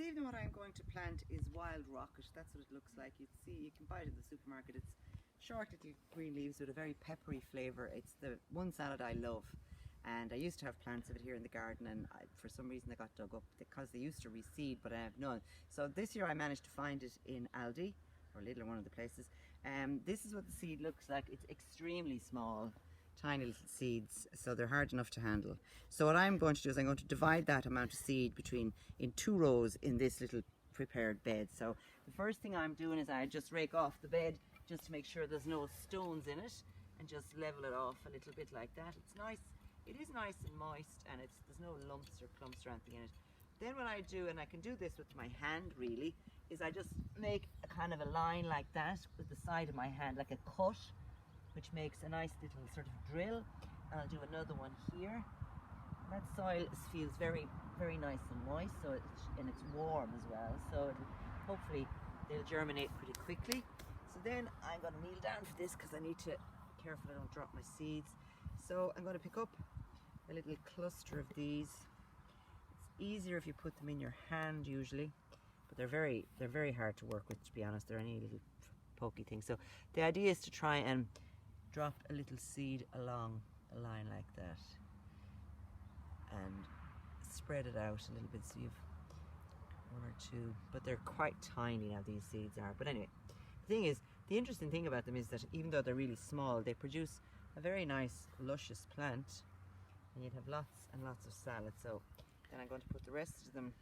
evening what I'm going to plant is wild rocket. That's what it looks like. You can buy it in the supermarket. It's short little green leaves with a very peppery flavour. It's the one salad I love. And I used to have plants of it here in the garden, and for some reason they got dug up because they used to reseed, but I have none. So this year I managed to find it in Aldi, or Lidl, or one of the places. This is what the seed looks like. It's extremely small, tiny little seeds, so they're hard enough to handle. So what I'm going to do is I'm going to divide that amount of seed in 2 rows in this little prepared bed. So the first thing I'm doing is I just rake off the bed just to make sure there's no stones in it, and just level it off a little bit like that. It's nice. It is nice and moist, and there's no lumps or clumps or anything in it. Then what I do, and I can do this with my hand really, is I just make a kind of a line like that with the side of my hand, like a cut, which makes a nice little sort of drill. And I'll do another one here. That soil feels very, very nice and moist, so it's warm as well, so hopefully they'll germinate pretty quickly. So then I'm going to kneel down for this because I need to be careful I don't drop my seeds. So I'm going to pick up a little cluster of these. It's easier if you put them in your hand usually, but they're very hard to work with, to be honest. They're any little pokey thing. So the idea is to try and drop a little seed along a line like that and spread it out a little bit, so you've 1 or 2, but they're quite tiny now, these seeds are. But anyway, the interesting thing about them is that even though they're really small, they produce a very nice luscious plant, and you'd have lots and lots of salad. So then I'm going to put the rest of them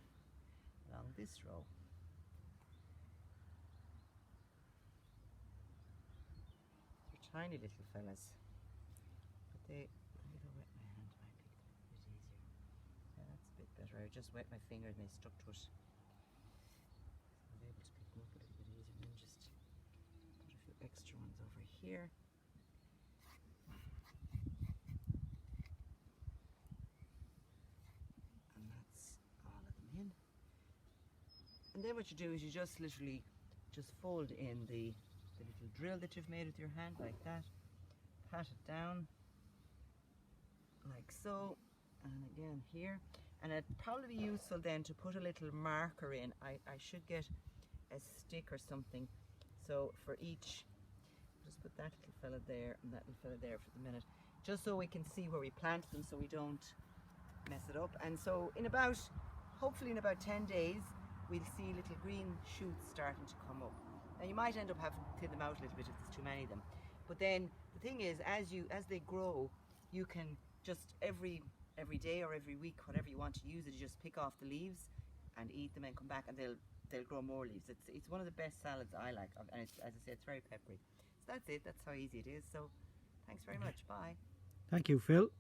along this row. They're tiny little fellas, but if I wet my hand, I might pick them up a bit easier. Yeah, that's a bit better. I just wet my finger and they stuck to it. I'll be able to pick them up a little bit easier, and then just put a few extra ones over here. And then what you do is you just literally just fold in the little drill that you've made with your hand like that, pat it down like so, and again here. And it'd probably be useful then to put a little marker in. I should get a stick or something, so for each, just put that little fella there and that little fella there for the minute, just so we can see where we plant them, so we don't mess it up. And so hopefully in about 10 days we'll see little green shoots starting to come up. Now you might end up having to thin them out a little bit if there's too many of them, but then the thing is, as they grow, you can just every day or every week, whatever you want to use it, you just pick off the leaves and eat them and come back, and they'll grow more leaves. It's one of the best salads I like, and as I said, it's very peppery. So that's it. That's how easy it is. So thanks very much. Bye. Thank you, Phil.